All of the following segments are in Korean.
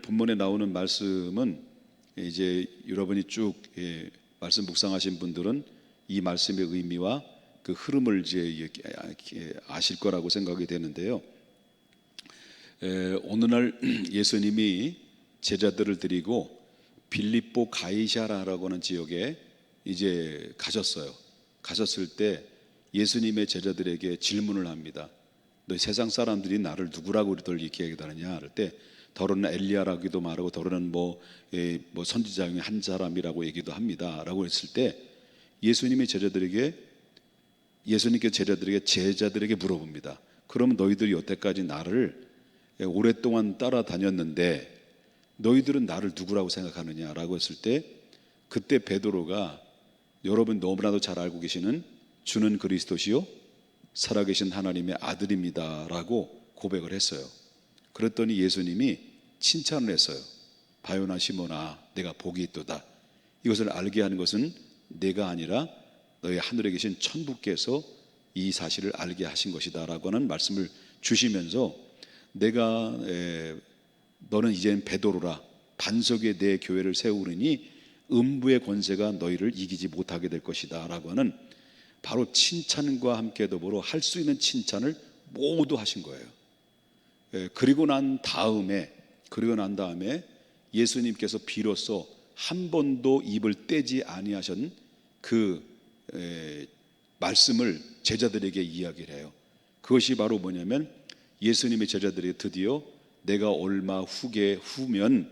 본문에 나오는 말씀은 이제 여러분이 쭉 말씀 묵상하신 분들은 이 말씀의 의미와 그 흐름을 이제 아실 거라고 생각이 되는데요. 오늘날 예수님이 제자들을 데리고 빌립보 가이사랴라고 하는 지역에 이제 가셨어요. 가셨을 때 예수님의 제자들에게 질문을 합니다. 너 세상 사람들이 나를 누구라고 우리들 이렇게 얘기하느냐 할 때 더러는 엘리야라기도 말하고 더러는 뭐 선지자 중에 한 사람이라고 얘기도 합니다 라고 했을 때 예수님께서 제자들에게 물어봅니다. 그러면 너희들이 여태까지 나를 오랫동안 따라다녔는데 너희들은 나를 누구라고 생각하느냐라고 했을 때 그때 베드로가 여러분 너무나도 잘 알고 계시는 주는 그리스도시요 살아계신 하나님의 아들입니다 라고 고백을 했어요. 그랬더니 예수님이 칭찬을 했어요. 바요나 시몬아 내가 복이 있도다. 이것을 알게 하는 것은 내가 아니라 너희 하늘에 계신 천부께서 이 사실을 알게 하신 것이다 라고 하는 말씀을 주시면서 너는 이제는 베드로라 반석에 내 교회를 세우리니 음부의 권세가 너희를 이기지 못하게 될 것이다 라고 하는 바로 칭찬과 함께 더불어 할 수 있는 칭찬을 모두 하신 거예요. 그리고 난 다음에 예수님께서 비로소 한 번도 입을 떼지 아니하신 그 말씀을 제자들에게 이야기를 해요. 그것이 바로 뭐냐면 예수님의 제자들이 드디어 내가 얼마 후면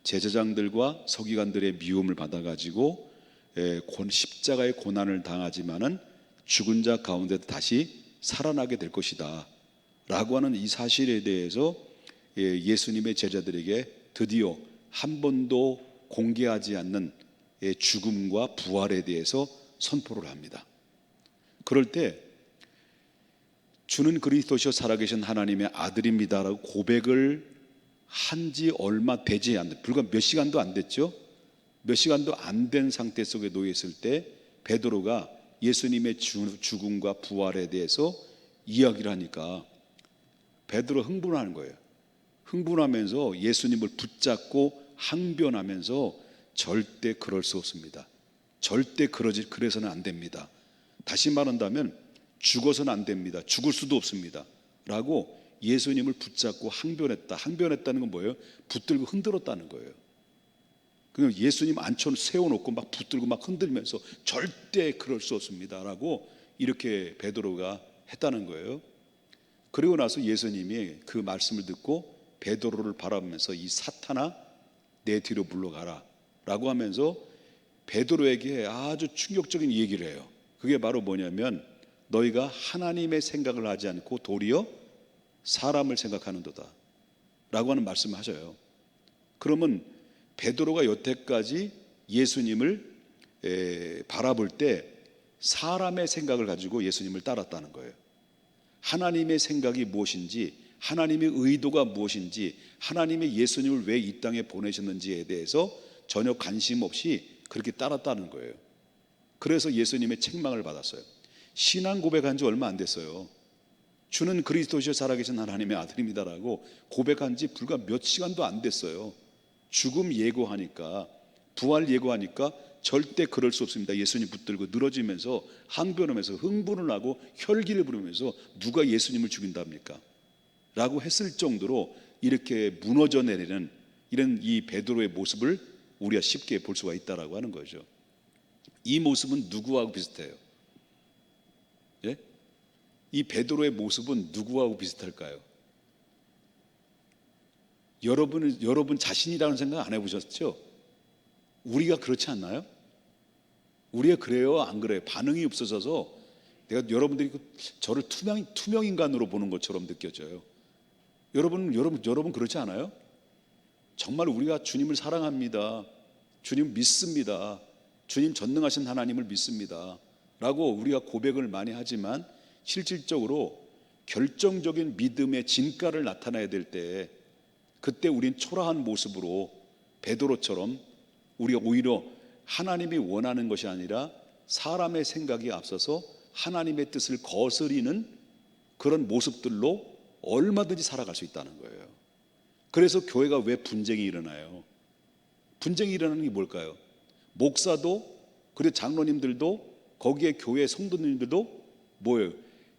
제사장들과 서기관들의 미움을 받아가지고 십자가의 고난을 당하지만은 죽은 자 가운데 다시 살아나게 될 것이다 라고 하는 이 사실에 대해서 예수님의 제자들에게 드디어 한 번도 공개하지 않는 죽음과 부활에 대해서 선포를 합니다. 그럴 때 주는 그리스도시요 살아계신 하나님의 아들입니다라고 고백을 한지 얼마 되지 않는 불과 몇 시간도 안 됐죠. 몇 시간도 안 된 상태 속에 놓여 있을 때 베드로가 예수님의 죽음과 부활에 대해서 이야기를 하니까 베드로 흥분하는 거예요. 흥분하면서 예수님을 붙잡고 항변하면서 절대 그럴 수 없습니다. 절대 그래서는 안 됩니다. 다시 말한다면 죽어서는 안 됩니다. 죽을 수도 없습니다 라고 예수님을 붙잡고 항변했다는 건 뭐예요? 붙들고 흔들었다는 거예요. 그냥 예수님 앉혀 세워놓고 막 붙들고 막 흔들면서 절대 그럴 수 없습니다 라고 이렇게 베드로가 했다는 거예요. 그리고 나서 예수님이 그 말씀을 듣고 베드로를 바라보면서 이 사탄아 내 뒤로 물러가라 라고 하면서 베드로에게 아주 충격적인 얘기를 해요. 그게 바로 뭐냐면 너희가 하나님의 생각을 하지 않고 도리어 사람을 생각하는도다 라고 하는 말씀을 하셔요. 그러면 베드로가 여태까지 예수님을 바라볼 때 사람의 생각을 가지고 예수님을 따랐다는 거예요. 하나님의 생각이 무엇인지, 하나님의 의도가 무엇인지, 하나님의 예수님을 왜 이 땅에 보내셨는지에 대해서 전혀 관심 없이 그렇게 따랐다는 거예요. 그래서 예수님의 책망을 받았어요. 신앙 고백한 지 얼마 안 됐어요. 주는 그리스도시요 살아계신 하나님의 아들입니다라고 고백한 지 불과 몇 시간도 안 됐어요. 죽음 예고하니까, 부활 예고하니까 절대 그럴 수 없습니다. 예수님 붙들고 늘어지면서 항변하면서 흥분을 하고 혈기를 부르면서 누가 예수님을 죽인답니까? 라고 했을 정도로 이렇게 무너져 내리는 이런 이 베드로의 모습을 우리가 쉽게 볼 수가 있다라고 하는 거죠. 이 모습은 누구하고 비슷해요? 예? 이 베드로의 모습은 누구하고 비슷할까요? 여러분 자신이라는 생각 안 해보셨죠? 우리가 그렇지 않나요? 우리가 그래요? 안 그래요? 반응이 없어져서 내가 여러분들이 저를 투명 인간으로 보는 것처럼 느껴져요. 여러분 그렇지 않아요? 정말 우리가 주님을 사랑합니다. 주님 믿습니다. 주님 전능하신 하나님을 믿습니다 라고 우리가 고백을 많이 하지만 실질적으로 결정적인 믿음의 진가를 나타내야 될 때 그때 우린 초라한 모습으로 베드로처럼 우리가 오히려 하나님이 원하는 것이 아니라 사람의 생각이 앞서서 하나님의 뜻을 거스리는 그런 모습들로 얼마든지 살아갈 수 있다는 거예요. 그래서 교회가 왜 분쟁이 일어나요? 분쟁이 일어나는 게 뭘까요? 목사도, 그리고 장로님들도, 거기에 교회 성도님들도 뭐예요?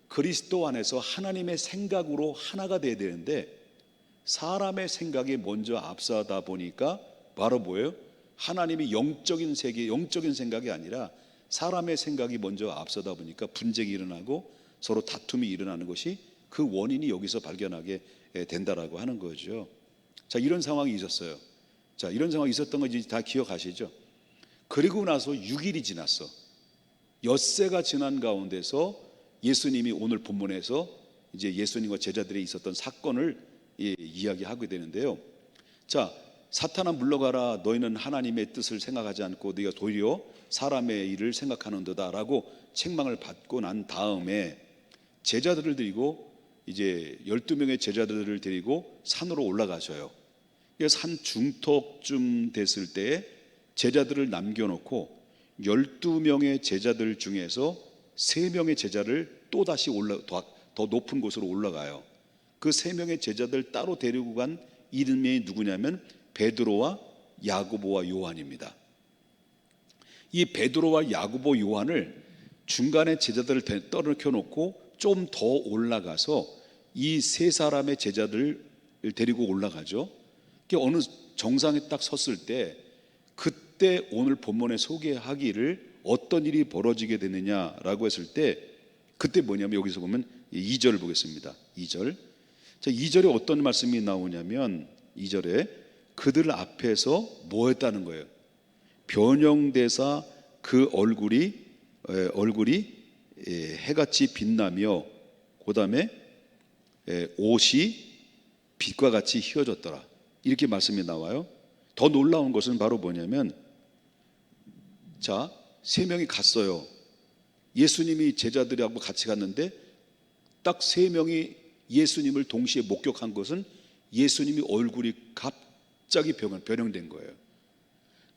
그리스도 안에서 하나님의 생각으로 하나가 돼야 되는데 사람의 생각이 먼저 앞서다 보니까 바로 뭐예요? 하나님이 영적인 세계, 영적인 생각이 아니라 사람의 생각이 먼저 앞서다 보니까 분쟁이 일어나고 서로 다툼이 일어나는 것이 그 원인이 여기서 발견하게 된다라고 하는 거죠. 자, 이런 상황이 있었어요. 자, 이런 상황이 있었던 거 이제 다 기억하시죠? 그리고 나서 6일이 지났어. 엿새가 지난 가운데서 예수님이 오늘 본문에서 이제 예수님과 제자들이 있었던 사건을 이야기하게 되는데요. 자, 사탄아 물러가라. 너희는 하나님의 뜻을 생각하지 않고 너희가 도리어 사람의 일을 생각하는도다라고 책망을 받고 난 다음에 제자들을 데리고 이제 12명의 제자들을 데리고 산으로 올라가셔요. 산 중턱쯤 됐을 때에 제자들을 남겨놓고 12명의 제자들 중에서 3명의 제자를 또다시 더 높은 곳으로 올라가요. 그 3명의 제자들 따로 데리고 간 이름이 누구냐면 베드로와 야고보와 요한입니다. 이 베드로와 야고보, 요한을 중간에 제자들을 떨어켜 놓고 좀 더 올라가서 이 3사람의 제자들을 데리고 올라가죠. 어느 정상에 딱 섰을 때 그때 오늘 본문에 소개하기를 어떤 일이 벌어지게 되느냐라고 했을 때 그때 뭐냐면 여기서 보면 2절을 보겠습니다. 2절. 자, 2절에 어떤 말씀이 나오냐면 2절에 그들 앞에서 뭐 했다는 거예요? 변형되사 그 얼굴이 해같이 빛나며 그 다음에 옷이 빛과 같이 휘어졌더라. 이렇게 말씀이 나와요. 더 놀라운 것은 바로 뭐냐면 자, 3명이 갔어요. 예수님이 제자들하고 같이 갔는데 딱 3명이 예수님을 동시에 목격한 것은 예수님이 얼굴이 갑자기 변형된 거예요.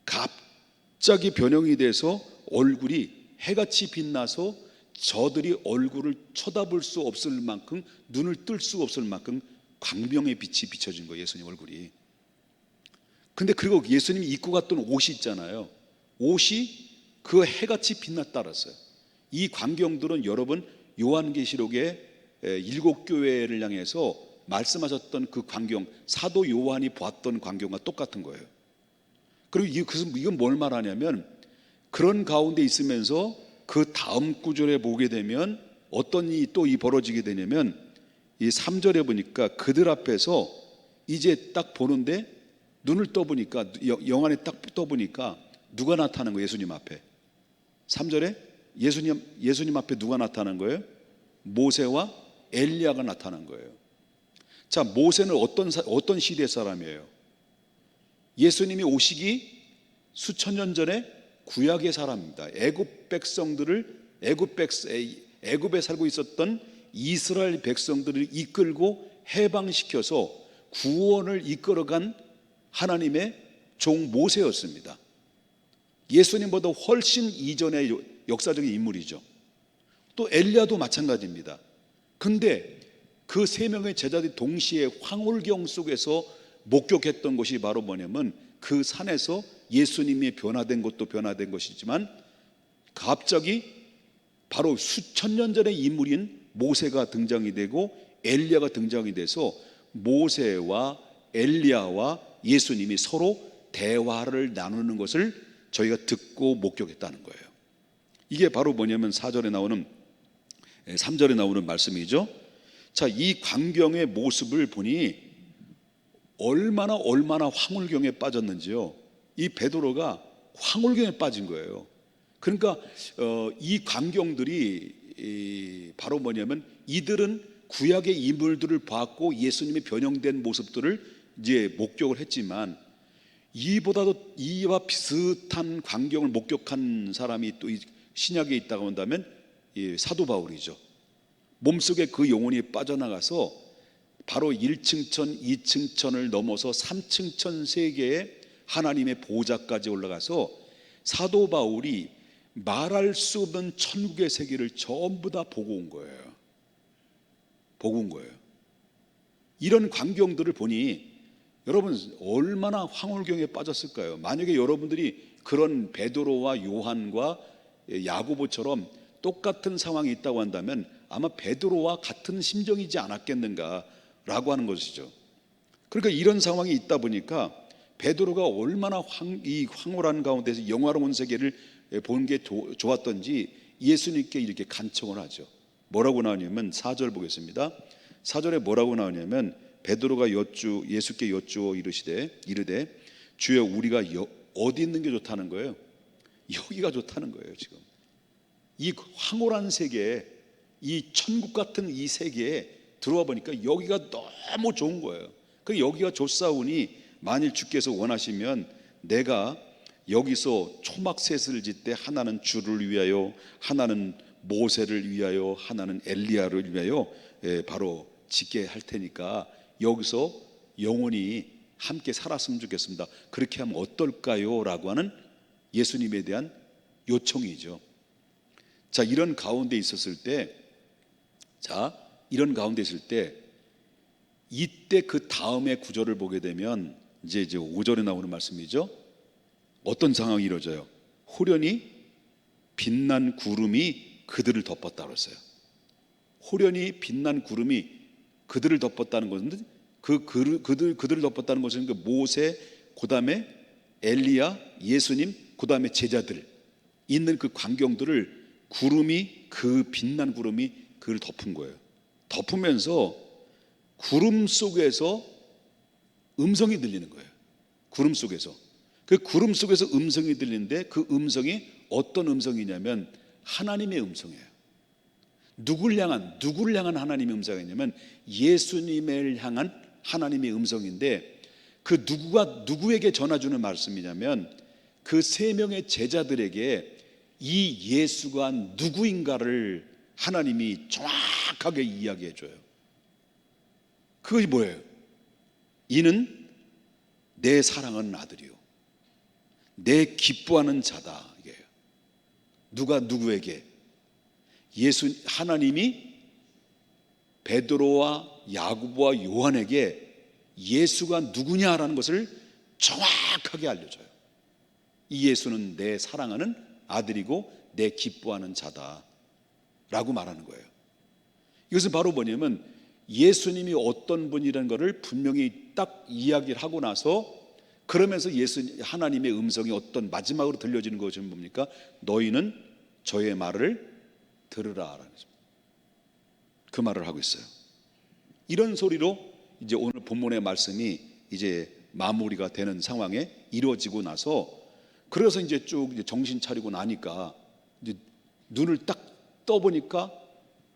갑자기 변형이 돼서 얼굴이 해같이 빛나서 저들이 얼굴을 쳐다볼 수 없을 만큼, 눈을 뜰 수 없을 만큼 광명의 빛이 비춰진 거예요. 예수님 얼굴이. 근데 그리고 예수님이 입고 갔던 옷이 있잖아요. 옷이 그 해같이 빛났다 그랬어요. 이 광경들은 여러분 요한계시록의 7교회를 향해서 말씀하셨던 그 광경, 사도 요한이 보았던 광경과 똑같은 거예요. 그리고 이건 뭘 말하냐면 그런 가운데 있으면서 그 다음 구절에 보게 되면 어떤 일이 또 벌어지게 되냐면 이 3절에 보니까 그들 앞에서 이제 딱 보는데 눈을 떠보니까 영안에 딱 떠보니까 누가 나타나는 거예요? 예수님 앞에. 3절에 예수님 앞에 누가 나타난 거예요? 모세와 엘리야가 나타난 거예요. 자, 모세는 어떤 시대 사람이에요? 예수님이 오시기 수천 년 전에 구약의 사람입니다. 애굽에 살고 있었던 이스라엘 백성들을 이끌고 해방시켜서 구원을 이끌어간 하나님의 종 모세였습니다. 예수님보다 훨씬 이전의 역사적인 인물이죠. 또 엘리야도 마찬가지입니다. 근데 그 3명의 제자들이 동시에 황홀경 속에서 목격했던 것이 바로 뭐냐면 그 산에서 예수님이 변화된 것도 변화된 것이지만 갑자기 바로 수천 년 전의 인물인 모세가 등장이 되고 엘리야가 등장이 돼서 모세와 엘리야와 예수님이 서로 대화를 나누는 것을 저희가 듣고 목격했다는 거예요. 이게 바로 뭐냐면 3절에 나오는 말씀이죠. 자, 이 광경의 모습을 보니 얼마나 황홀경에 빠졌는지요. 이 베드로가 황홀경에 빠진 거예요. 그러니까 이 광경들이 바로 뭐냐면 이들은 구약의 인물들을 봤고 예수님의 변형된 모습들을 이제 목격을 했지만 이와 비슷한 광경을 목격한 사람이 또 신약에 있다고 한다면 사도 바울이죠. 몸속에 그 영혼이 빠져나가서 바로 1층천, 2층천을 넘어서 3층천 세계의 하나님의 보좌까지 올라가서 사도 바울이 말할 수 없는 천국의 세계를 전부 다 보고 온 거예요. 이런 광경들을 보니 여러분 얼마나 황홀경에 빠졌을까요? 만약에 여러분들이 그런 베드로와 요한과 야고보처럼 똑같은 상황이 있다고 한다면 아마 베드로와 같은 심정이지 않았겠는가라고 하는 것이죠. 그러니까 이런 상황이 있다 보니까 베드로가 얼마나 이 황홀한 가운데서 영화로운 세계를 본 게 좋았던지 예수님께 이렇게 간청을 하죠. 뭐라고 나오냐면 4절 보겠습니다. 4절에 뭐라고 나오냐면 베드로가 예수께 여쭈어 이르되 주여 우리가 어디 있는 게 좋다는 거예요? 여기가 좋다는 거예요. 지금 이 황홀한 세계에, 이 천국 같은 이 세계에 들어와 보니까 여기가 너무 좋은 거예요. 그 여기가 좋사오니 만일 주께서 원하시면 내가 여기서 초막셋을 짓되 하나는 주를 위하여, 하나는 모세를 위하여, 하나는 엘리야를 위하여 바로 짓게 할 테니까 여기서 영원히 함께 살았으면 좋겠습니다. 그렇게 하면 어떨까요? 라고 하는 예수님에 대한 요청이죠. 자, 이런 가운데 있을 때 이때 그 다음의 구절을 보게 되면 이제 5절에 나오는 말씀이죠. 어떤 상황이 이루어져요? 호련히 빛난 구름이 그들을 덮었다 그랬어요. 호련히 빛난 구름이 그들을 덮었다는 것은 그들을 덮었다는 것은 그 모세, 그다음에 엘리야, 예수님, 그다음에 제자들 있는 그 광경들을 그 빛난 구름이 그를 덮은 거예요. 덮으면서 구름 속에서 음성이 들리는 거예요. 구름 속에서. 그 구름 속에서 음성이 들리는데 그 음성이 어떤 음성이냐면 하나님의 음성이에요. 누구를 향한 하나님의 음성이냐면 예수님을 향한 하나님의 음성인데 그 누구가 누구에게 전해주는 말씀이냐면 그 세 명의 제자들에게 이 예수가 누구인가를 하나님이 정확하게 이야기해 줘요. 그것이 뭐예요? 이는 내 사랑하는 아들이요 내 기뻐하는 자다. 이게요. 누가 누구에게? 하나님이 베드로와 야고보와 요한에게 예수가 누구냐라는 것을 정확하게 알려줘요. 이 예수는 내 사랑하는 아들이고 내 기뻐하는 자다 라고 말하는 거예요. 이것은 바로 뭐냐면 예수님이 어떤 분이라는 것을 분명히 딱 이야기를 하고 나서 그러면서 하나님의 음성이 어떤 마지막으로 들려지는 것은 뭡니까? 너희는 저의 말을 들으라. 그 말을 하고 있어요. 이런 소리로 이제 오늘 본문의 말씀이 이제 마무리가 되는 상황에 이루어지고 나서 그래서 이제 쭉 정신 차리고 나니까 이제 눈을 딱 떠보니까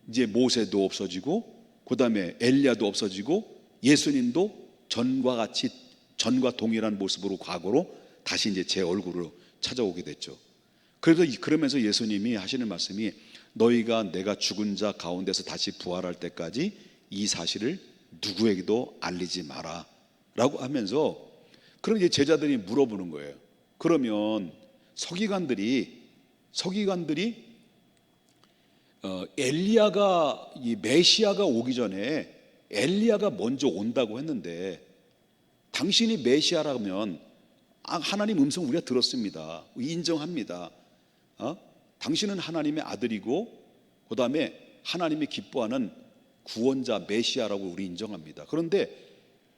이제 모세도 없어지고 그다음에 엘리야도 없어지고 예수님도 전과 동일한 모습으로 과거로 다시 이제 제 얼굴로 찾아오게 됐죠. 그러면서 예수님이 하시는 말씀이 너희가 내가 죽은 자 가운데서 다시 부활할 때까지 이 사실을 누구에게도 알리지 마라 라고 하면서 그럼 이제 제자들이 물어보는 거예요. 그러면 서기관들이 엘리야가 이 메시아가 오기 전에 엘리야가 먼저 온다고 했는데 당신이 메시아라면 하나님 음성 우리가 들었습니다. 인정합니다. 당신은 하나님의 아들이고 그 다음에 하나님이 기뻐하는 구원자 메시아라고 우리 인정합니다. 그런데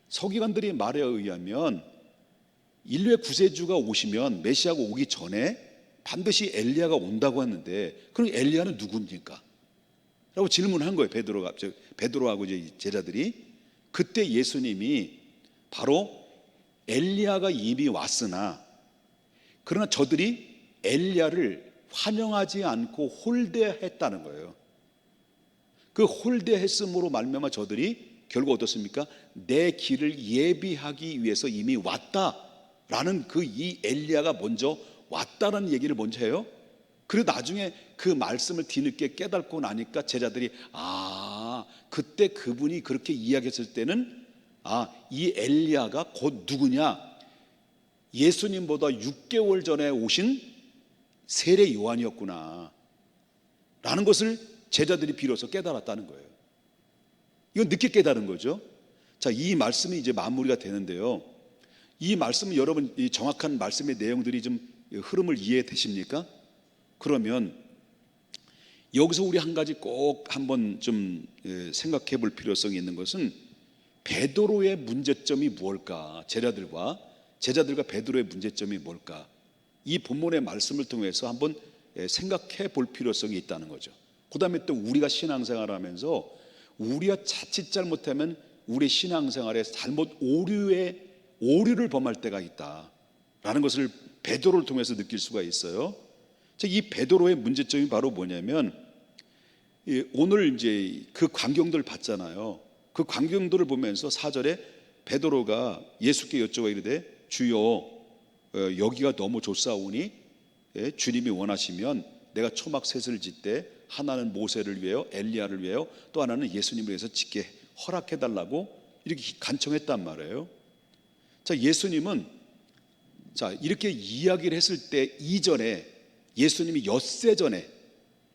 서기관들의 말에 의하면 인류의 구세주가 오시면 메시아가 오기 전에 반드시 엘리야가 온다고 했는데 그럼 엘리야는 누굽니까? 라고 질문한 거예요. 베드로하고 이제 제자들이. 그때 예수님이 바로 엘리야가 이미 왔으나 그러나 저들이 엘리야를 환영하지 않고 홀대했다는 거예요. 그 홀대했음으로 말미암아 저들이 결국 어떻습니까? 내 길을 예비하기 위해서 이미 왔다라는 이 엘리야가 먼저 왔다라는 얘기를 먼저 해요. 그리고 나중에 그 말씀을 뒤늦게 깨닫고 나니까 제자들이 그때 그분이 그렇게 이야기했을 때는 이 엘리야가 곧 누구냐? 예수님보다 6개월 전에 오신 세례 요한이었구나 라는 것을 제자들이 비로소 깨달았다는 거예요. 이건 늦게 깨달은 거죠. 자, 이 말씀이 이제 마무리가 되는데요. 이 말씀은 여러분 이 정확한 말씀의 내용들이 좀 흐름을 이해되십니까? 그러면 여기서 우리 한 가지 꼭 한번 좀 생각해 볼 필요성이 있는 것은 베드로의 문제점이 무엇일까? 제자들과 베드로의 문제점이 뭘까? 이 본문의 말씀을 통해서 한번 생각해 볼 필요성이 있다는 거죠. 그 다음에 또 우리가 신앙생활을 하면서 우리가 자칫 잘못하면 우리 신앙생활에 오류를 범할 때가 있다라는 것을 베드로를 통해서 느낄 수가 있어요. 이 베드로의 문제점이 바로 뭐냐면 오늘 이제 그 광경들 봤잖아요. 그 광경들을 보면서 4절에 베드로가 예수께 여쭤봐 이르되 주여 여기가 너무 좋사오니 주님이 원하시면 내가 초막 셋을 짓되 하나는 모세를 위하여 엘리야를 위하여 또 하나는 예수님을 위해서 짓게 허락해 달라고 이렇게 간청했단 말이에요. 자, 예수님은 이렇게 이야기를 했을 때 이전에 예수님이 엿새 전에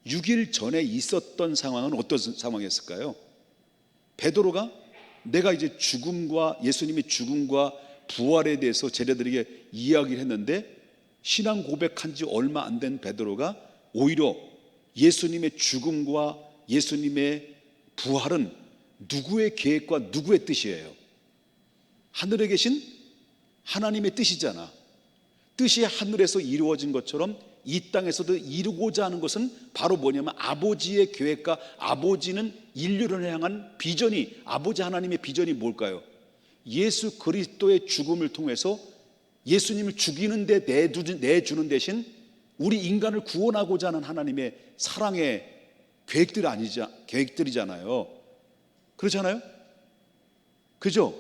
6일 전에 있었던 상황은 어떤 상황이었을까요? 베드로가 내가 이제 예수님의 죽음과 부활에 대해서 제자들에게 이야기를 했는데 신앙 고백한 지 얼마 안 된 베드로가 오히려 예수님의 죽음과 예수님의 부활은 누구의 계획과 누구의 뜻이에요? 하늘에 계신 하나님의 뜻이잖아. 뜻이 하늘에서 이루어진 것처럼 이 땅에서도 이루고자 하는 것은 바로 뭐냐면 아버지의 계획과 아버지는 인류를 향한 비전이, 아버지 하나님의 비전이 뭘까요? 예수 그리스도의 죽음을 통해서 예수님을 죽이는 데 내주는 대신 우리 인간을 구원하고자 하는 하나님의 사랑의 계획들이잖아요. 그렇잖아요? 그죠?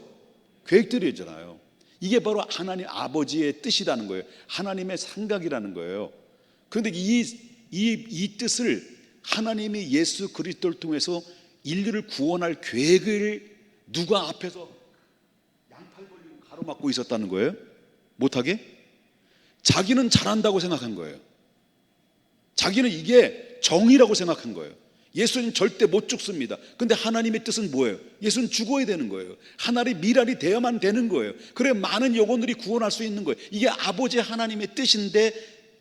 계획들이잖아요. 이게 바로 하나님 아버지의 뜻이라는 거예요. 하나님의 생각이라는 거예요. 그런데 이 뜻을 하나님이 예수 그리스도를 통해서 인류를 구원할 계획을 누가 앞에서 양팔 벌리고 가로막고 있었다는 거예요? 못하게? 자기는 잘한다고 생각한 거예요. 자기는 이게 정의라고 생각한 거예요. 예수님 절대 못 죽습니다. 근데 하나님의 뜻은 뭐예요? 예수는 죽어야 되는 거예요. 하나님의 미랄이 되어야만 되는 거예요. 그래 많은 영혼들이 구원할 수 있는 거예요. 이게 아버지 하나님의 뜻인데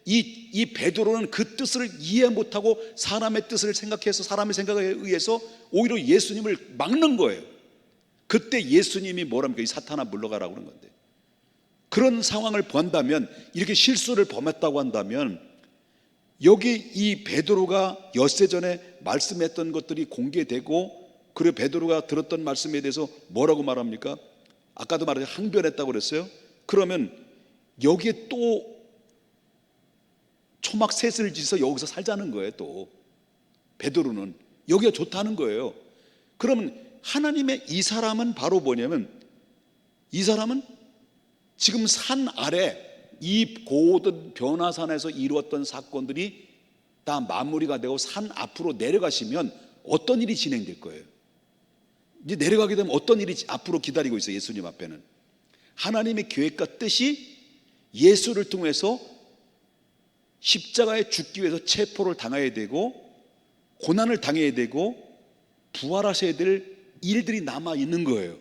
이 베드로는 그 뜻을 이해 못하고 사람의 뜻을 생각해서 사람의 생각에 의해서 오히려 예수님을 막는 거예요. 그때 예수님이 뭐랍니까? 이 사탄아 물러가라고 그런 건데, 그런 상황을 본다면, 이렇게 실수를 범했다고 한다면 여기 이 베드로가 엿새 전에 말씀했던 것들이 공개되고, 그리고 베드로가 들었던 말씀에 대해서 뭐라고 말합니까? 아까도 말했죠. 항변했다고 그랬어요. 그러면 여기에 또 초막 셋을 지어서 여기서 살자는 거예요. 또 베드로는 여기가 좋다는 거예요. 그러면 하나님의 이 사람은 바로 뭐냐면, 이 사람은 지금 산 아래 이 고든 변화산에서 이루었던 사건들이 다 마무리가 되고 산 앞으로 내려가시면 어떤 일이 진행될 거예요? 이제 내려가게 되면 어떤 일이 앞으로 기다리고 있어요? 예수님 앞에는 하나님의 계획과 뜻이 예수를 통해서 십자가에 죽기 위해서 체포를 당해야 되고 고난을 당해야 되고 부활하셔야 될 일들이 남아있는 거예요.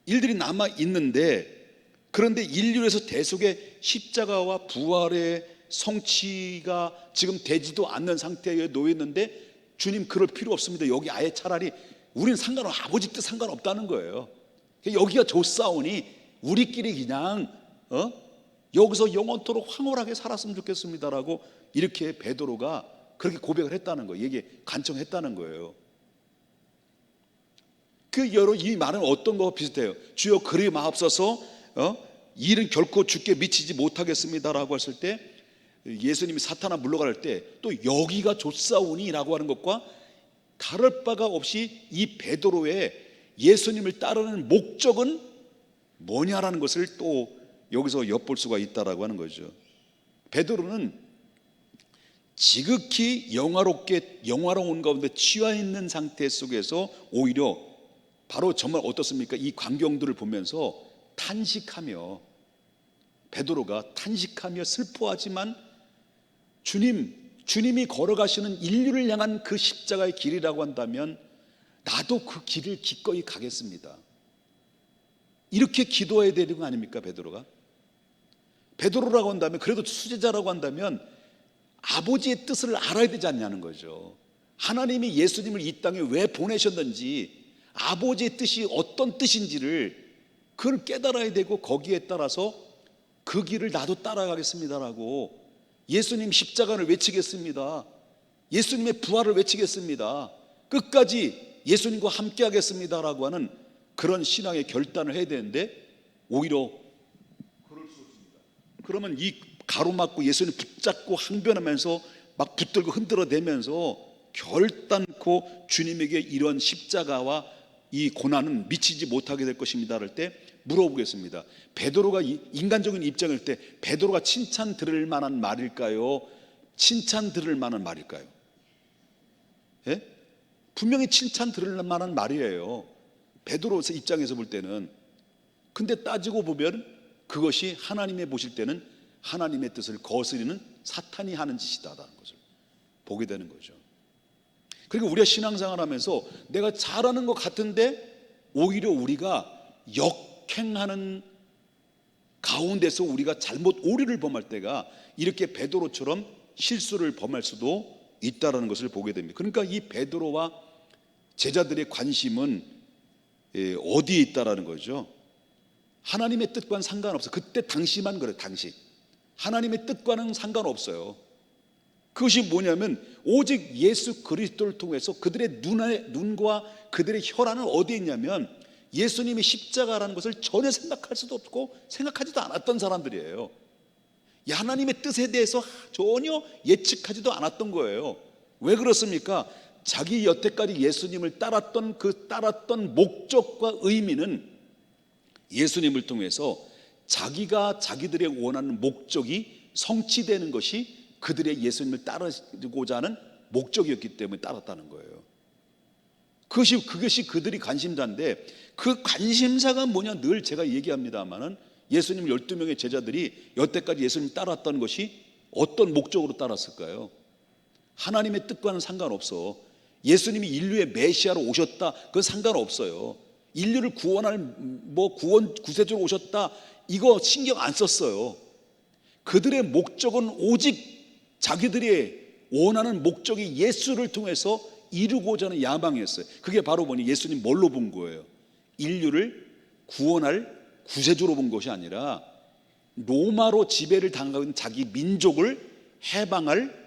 일들이 남아있는데, 그런데 인류에서 대속의 십자가와 부활의 성취가 지금 되지도 않는 상태에 놓였는데 주님 그럴 필요 없습니다. 여기 아예 차라리 우리는 아버지 뜻 상관없다는 거예요. 여기가 좋사오니 우리끼리 그냥 여기서 영원토록 황홀하게 살았으면 좋겠습니다라고 이렇게 베드로가 그렇게 고백을 했다는 거예요. 얘기 간청했다는 거예요. 이 말은 어떤 거와 비슷해요? 주여 그리 마옵소서, 일은 결코 주께 미치지 못하겠습니다라고 했을 때 예수님이 사탄아 물러갈 때 또 여기가 좋사오니라고 하는 것과 다를 바가 없이 이 베드로의 예수님을 따르는 목적은 뭐냐라는 것을 또 여기서 엿볼 수가 있다라고 하는 거죠. 베드로는 지극히 영화로운 가운데 취해 있는 상태 속에서 오히려 바로 정말 어떻습니까? 이 광경들을 보면서 베드로가 탄식하며 슬퍼하지만 주님이 걸어가시는 인류를 향한 그 십자가의 길이라고 한다면 나도 그 길을 기꺼이 가겠습니다. 이렇게 기도해야 되는 거 아닙니까? 베드로라고 한다면, 그래도 수제자라고 한다면 아버지의 뜻을 알아야 되지 않냐는 거죠. 하나님이 예수님을 이 땅에 왜 보내셨는지, 아버지의 뜻이 어떤 뜻인지를 그걸 깨달아야 되고, 거기에 따라서 그 길을 나도 따라가겠습니다라고 예수님 십자가를 외치겠습니다, 예수님의 부활을 외치겠습니다, 끝까지 예수님과 함께 하겠습니다라고 하는 그런 신앙의 결단을 해야 되는데, 오히려 그럴 수 없습니다. 그러면 이 가로막고 예수님 붙잡고 항변하면서 막 붙들고 흔들어대면서 결단코 주님에게 이런 십자가와 이 고난은 미치지 못하게 될 것입니다 할 때 물어보겠습니다. 베드로가 인간적인 입장일 때 베드로가 칭찬 들을 만한 말일까요? 칭찬 들을 만한 말일까요? 예? 분명히 칭찬 들을 만한 말이에요, 베드로 입장에서 볼 때는. 근데 따지고 보면 그것이 하나님의 보실 때는 하나님의 뜻을 거스리는 사탄이 하는 짓이다라는 것을 보게 되는 거죠. 그리고 우리가 신앙생활 하면서 내가 잘하는 것 같은데 오히려 우리가 역행하는 가운데서 우리가 잘못 오류를 범할 때가 이렇게 베드로처럼 실수를 범할 수도 있다는 것을 보게 됩니다. 그러니까 이 베드로와 제자들의 관심은 어디에 있다라는 거죠? 하나님의 뜻과는 상관없어요. 그때 당시만 그래요. 당시 하나님의 뜻과는 상관없어요. 그것이 뭐냐면 오직 예수 그리스도를 통해서 그들의 눈과 그들의 혈안은 어디에 있냐면 예수님이 십자가라는 것을 전혀 생각할 수도 없고 생각하지도 않았던 사람들이에요. 하나님의 뜻에 대해서 전혀 예측하지도 않았던 거예요. 왜 그렇습니까? 자기 여태까지 예수님을 따랐던 목적과 의미는 예수님을 통해서 자기가 자기들의 원하는 목적이 성취되는 것이 그들의 예수님을 따르고자 하는 목적이었기 때문에 따랐다는 거예요. 그것이 그들이 관심사인데, 그 관심사가 뭐냐 늘 제가 얘기합니다만은 예수님 12명의 제자들이 여태까지 예수님 따랐던 것이 어떤 목적으로 따랐을까요? 하나님의 뜻과는 상관없어. 예수님이 인류의 메시아로 오셨다, 그건 상관없어요. 인류를 구원할 구세주로 오셨다, 이거 신경 안 썼어요. 그들의 목적은 오직 자기들이 원하는 목적이 예수를 통해서 이루고자 하는 야망이었어요. 그게 바로 뭐니? 예수님 뭘로 본 거예요? 인류를 구원할 구세주로 본 것이 아니라 로마로 지배를 당하고 있는 자기 민족을 해방할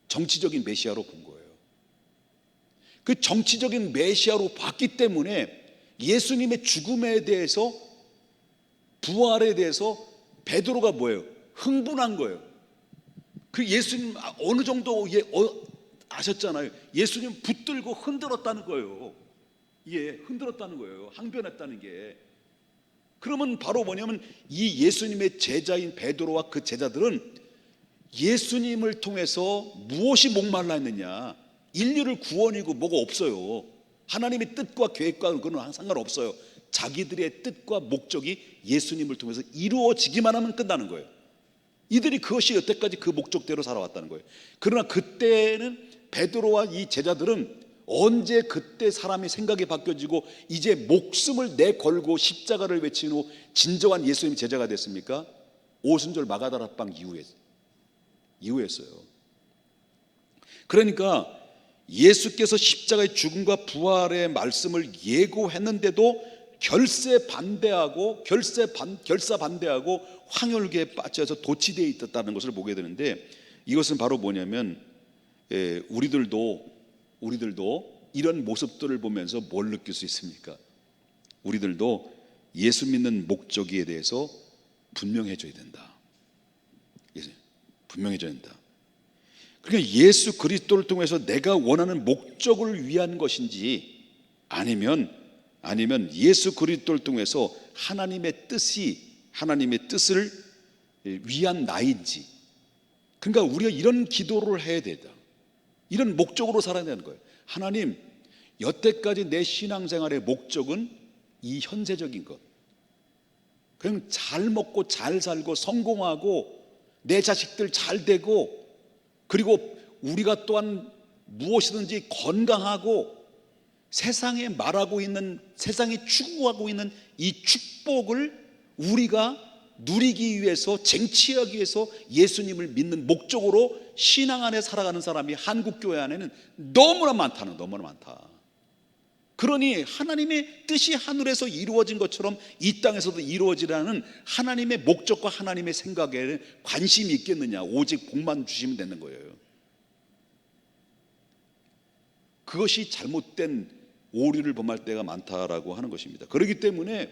정치적인 메시아로 본 거예요. 그 정치적인 메시아로 봤기 때문에 예수님의 죽음에 대해서, 부활에 대해서 베드로가 뭐예요? 흥분한 거예요. 그 예수님 어느 정도 아셨잖아요. 예수님 붙들고 흔들었다는 거예요. 흔들었다는 거예요. 항변했다는 게. 그러면 바로 뭐냐면 이 예수님의 제자인 베드로와 그 제자들은 예수님을 통해서 무엇이 목말라 했느냐? 인류를 구원이고 뭐가 없어요. 하나님의 뜻과 계획과 그건 상관없어요. 자기들의 뜻과 목적이 예수님을 통해서 이루어지기만 하면 끝나는 거예요. 이들이 그것이 여태까지 그 목적대로 살아왔다는 거예요. 그러나 그때는 베드로와 이 제자들은 언제 그때 사람의 생각이 바뀌어지고 이제 목숨을 내걸고 십자가를 외친 후 진정한 예수님의 제자가 됐습니까? 오순절 마가다락방 이후였어요. 그러니까 예수께서 십자가의 죽음과 부활의 말씀을 예고했는데도 결사 반대하고 황홀기에 빠져서 도취되어 있었다는 것을 보게 되는데, 이것은 바로 뭐냐면 우리들도 이런 모습들을 보면서 뭘 느낄 수 있습니까? 우리들도 예수 믿는 목적에 대해서 분명해져야 된다. 분명해져야 된다. 그러니까 예수 그리스도를 통해서 내가 원하는 목적을 위한 것인지 아니면 예수 그리스도를 통해서 하나님의 뜻을 위한 나인지, 그러니까 우리가 이런 기도를 해야 되다. 이런 목적으로 살아야 되는 거예요. 하나님, 여태까지 내 신앙생활의 목적은 이 현세적인 것, 그냥 잘 먹고 잘 살고 성공하고 내 자식들 잘 되고, 그리고 우리가 또한 무엇이든지 건강하고 세상에 말하고 있는, 세상이 추구하고 있는 이 축복을 우리가 누리기 위해서, 쟁취하기 위해서 예수님을 믿는 목적으로 신앙 안에 살아가는 사람이 한국 교회 안에는 너무나 많다는, 너무나 많다. 그러니 하나님의 뜻이 하늘에서 이루어진 것처럼 이 땅에서도 이루어지라는 하나님의 목적과 하나님의 생각에 관심이 있겠느냐? 오직 복만 주시면 되는 거예요. 그것이 잘못된 오류를 범할 때가 많다라고 하는 것입니다. 그렇기 때문에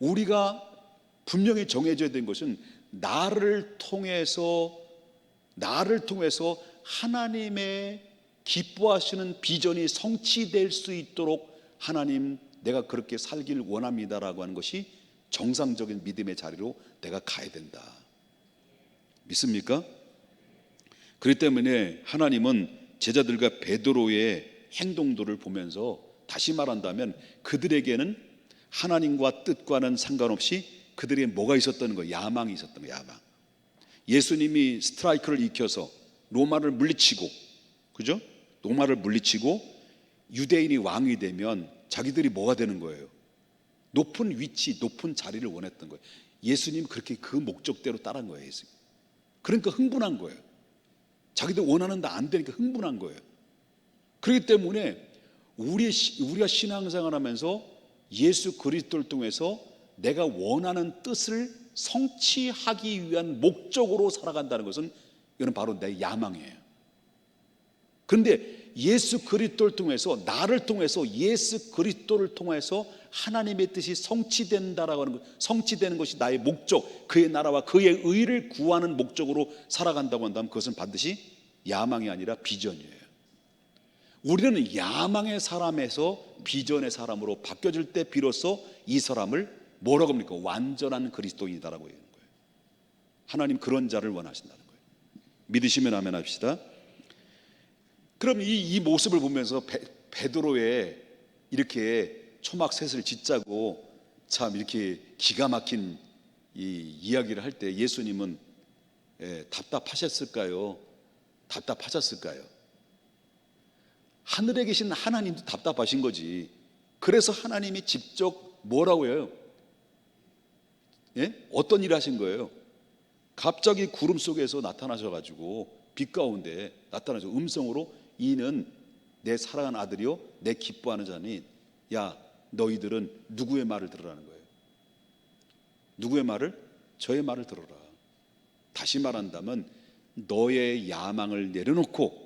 우리가 분명히 정해져야 된 것은 나를 통해서 하나님의 기뻐하시는 비전이 성취될 수 있도록 하나님, 내가 그렇게 살길 원합니다라고 하는 것이 정상적인 믿음의 자리로 내가 가야 된다. 믿습니까? 그렇기 때문에 하나님은 제자들과 베드로의 행동들을 보면서, 다시 말한다면 그들에게는 하나님과 뜻과는 상관없이 그들에게 뭐가 있었다는 거예요? 야망이 있었던 거예요. 야망. 예수님이 스트라이크를 익혀서 로마를 물리치고, 그죠? 로마를 물리치고 유대인이 왕이 되면 자기들이 뭐가 되는 거예요? 높은 위치, 높은 자리를 원했던 거예요. 예수님 그렇게 그 목적대로 따른 거예요. 예수님. 그러니까 흥분한 거예요. 자기들 원하는데 안 되니까 흥분한 거예요. 그렇기 때문에 우리가 신앙생활 하면서 예수 그리스도를 통해서 내가 원하는 뜻을 성취하기 위한 목적으로 살아간다는 것은, 이거는 바로 내 야망이에요. 그런데 예수 그리스도를 통해서, 나를 통해서, 예수 그리스도를 통해서 하나님의 뜻이 성취된다라고 하는 것, 성취되는 것이 나의 목적, 그의 나라와 그의 의를 구하는 목적으로 살아간다고 한다면 그것은 반드시 야망이 아니라 비전이에요. 우리는 야망의 사람에서 비전의 사람으로 바뀌어질 때 비로소 이 사람을 뭐라고 합니까? 완전한 그리스도인이다라고 하는 거예요. 하나님 그런 자를 원하신다는 거예요. 믿으시면 아멘 합시다. 그럼 이 모습을 보면서 베드로의 이렇게 초막셋을 짓자고 참 이렇게 기가 막힌 이 이야기를 할 때 예수님은 답답하셨을까요? 답답하셨을까요? 하늘에 계신 하나님도 답답하신 거지. 그래서 하나님이 직접 뭐라고 해요? 어떤 일을 하신 거예요? 갑자기 구름 속에서 나타나셔가지고, 빛 가운데 나타나서 음성으로, 이는 내 사랑하는 아들이요 내 기뻐하는 자니, 야 너희들은 누구의 말을 들으라는 거예요? 누구의 말을? 저의 말을 들어라. 다시 말한다면 너의 야망을 내려놓고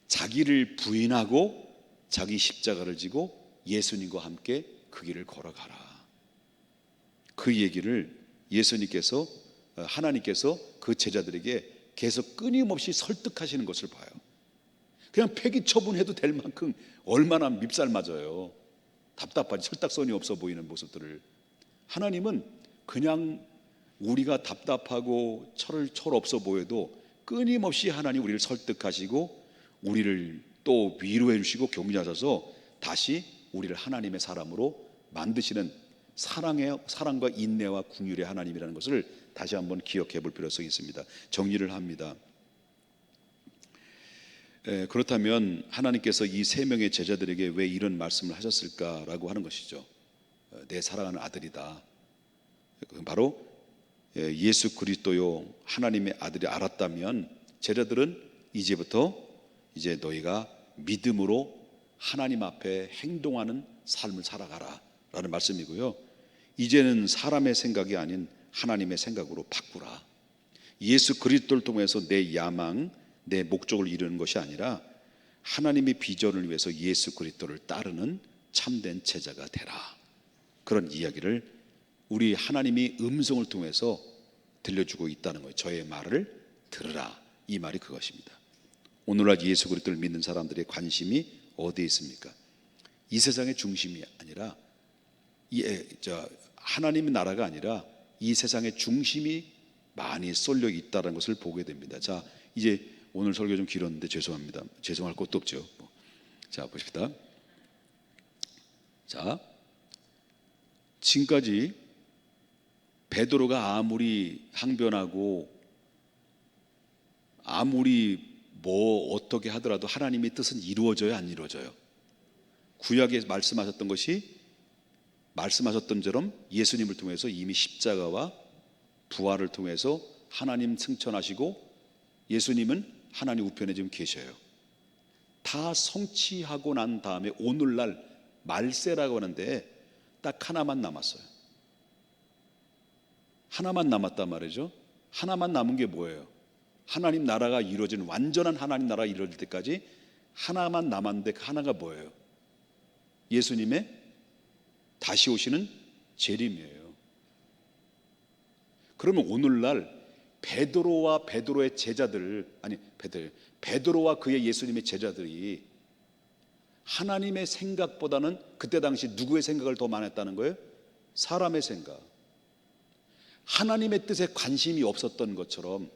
자기를 부인하고 자기 십자가를 지고 예수님과 함께 그 길을 걸어가라. 그 얘기를 예수님께서, 하나님께서 그 제자들에게 계속 끊임없이 설득하시는 것을 봐요. 그냥 폐기 처분해도 될 만큼 얼마나 밉살 맞아요. 답답하지, 설득선이 없어 보이는 모습들을. 하나님은 그냥 우리가 답답하고 철 없어 보여도 끊임없이 하나님 우리를 설득하시고 우리를 또 위로해 주시고 격려하셔서 다시 우리를 하나님의 사람으로 만드시는 사랑과 인내와 긍휼의 하나님이라는 것을 다시 한번 기억해 볼 필요성이 있습니다. 정리를 합니다. 그렇다면 하나님께서 이 세 명의 제자들에게 왜 이런 말씀을 하셨을까라고 하는 것이죠. 내 사랑하는 아들이다. 바로 예수 그리스도요 하나님의 아들이 알았다면 제자들은 이제 너희가 믿음으로 하나님 앞에 행동하는 삶을 살아가라 라는 말씀이고요. 이제는 사람의 생각이 아닌 하나님의 생각으로 바꾸라. 예수 그리스도를 통해서 내 야망, 내 목적을 이루는 것이 아니라 하나님의 비전을 위해서 예수 그리스도를 따르는 참된 제자가 되라. 그런 이야기를 우리 하나님이 음성을 통해서 들려주고 있다는 거예요. 저의 말을 들으라. 이 말이 그것입니다. 오늘날 예수 그리스도를 믿는 사람들의 관심이 어디에 있습니까? 이 세상의 중심이 아니라 하나님의 나라가 아니라 이 세상의 중심이 많이 쏠려 있다는 것을 보게 됩니다. 자, 이제 오늘 설교 좀 길었는데 죄송합니다. 죄송할 것도 없죠. 자, 보십시다. 자, 지금까지 베드로가 아무리 항변하고 아무리 어떻게 하더라도 하나님의 뜻은 이루어져요, 안 이루어져요? 구약에 말씀하셨던 것이 말씀하셨던 처럼 예수님을 통해서 이미 십자가와 부활을 통해서 하나님 승천하시고 예수님은 하나님 우편에 지금 계셔요. 다 성취하고 난 다음에 오늘날 말세라고 하는데 딱 하나만 남았어요. 하나만 남았단 말이죠. 하나만 남은 게 뭐예요? 하나님 나라가 이루어지는, 완전한 하나님 나라가 이루어질 때까지 하나만 남았는데 그 하나가 뭐예요? 예수님의 다시 오시는 재림이에요. 그러면 오늘날 베드로와 베드로의 제자들, 아니 베드로와 그의 예수님의 제자들이 하나님의 생각보다는 그때 당시 누구의 생각을 더 많이 했다는 거예요? 사람의 생각. 하나님의 뜻에 관심이 없었던 것처럼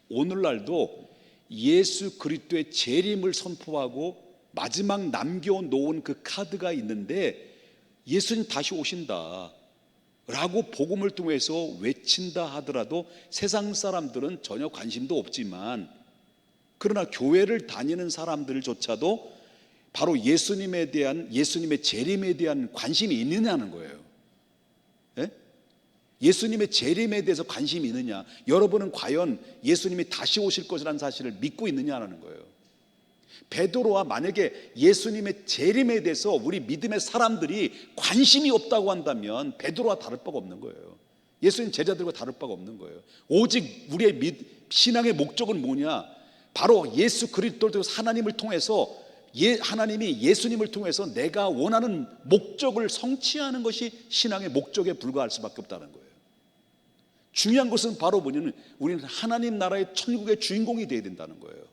오늘날도 예수 그리스도의 재림을 선포하고 마지막 남겨놓은 그 카드가 있는데 예수님 다시 오신다 라고 복음을 통해서 외친다 하더라도 세상 사람들은 전혀 관심도 없지만, 그러나 교회를 다니는 사람들조차도 바로 예수님에 대한, 예수님의 재림에 대한 관심이 있느냐는 거예요. 예? 예수님의 재림에 대해서 관심이 있느냐, 여러분은 과연 예수님이 다시 오실 것이라는 사실을 믿고 있느냐는 거예요. 베드로와 만약에 예수님의 재림에 대해서 우리 믿음의 사람들이 관심이 없다고 한다면 베드로와 다를 바가 없는 거예요. 예수님 제자들과 다를 바가 없는 거예요. 오직 우리의 신앙의 목적은 뭐냐? 바로 예수 그리스도를 하나님을 통해서, 하나님이 예수님을 통해서 내가 원하는 목적을 성취하는 것이 신앙의 목적에 불과할 수밖에 없다는 거예요. 중요한 것은 바로 뭐냐면 우리는 하나님 나라의 천국의 주인공이 되어야 된다는 거예요.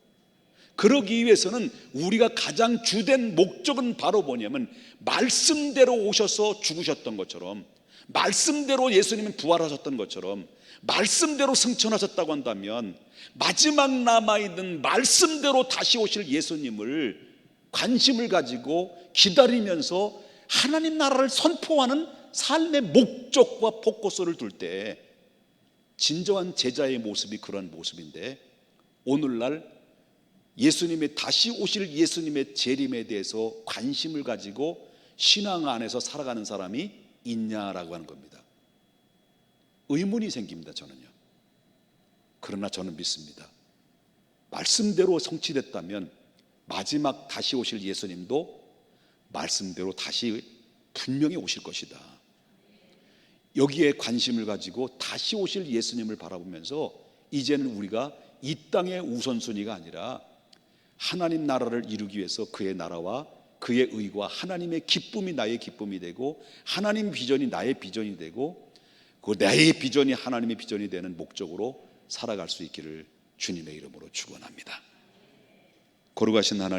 그러기 위해서는 우리가 가장 주된 목적은 바로 뭐냐면 말씀대로 오셔서 죽으셨던 것처럼, 말씀대로 예수님은 부활하셨던 것처럼, 말씀대로 승천하셨다고 한다면 마지막 남아있는 말씀대로 다시 오실 예수님을 관심을 가지고 기다리면서 하나님 나라를 선포하는 삶의 목적과 포커스를 둘 때 진정한 제자의 모습이 그런 모습인데, 오늘날 예수님의 다시 오실 예수님의 재림에 대해서 관심을 가지고 신앙 안에서 살아가는 사람이 있냐라고 하는 겁니다. 의문이 생깁니다, 저는요. 그러나 저는 믿습니다. 말씀대로 성취됐다면 마지막 다시 오실 예수님도 말씀대로 다시 분명히 오실 것이다. 여기에 관심을 가지고 다시 오실 예수님을 바라보면서 이제는 우리가 이 땅의 우선순위가 아니라 하나님 나라를 이루기 위해서 그의 나라와 그의 의와 하나님의 기쁨이 나의 기쁨이 되고 하나님 비전이 나의 비전이 되고 그 나의 비전이 하나님의 비전이 되는 목적으로 살아갈 수 있기를 주님의 이름으로 축원합니다. 거룩하신 하나님,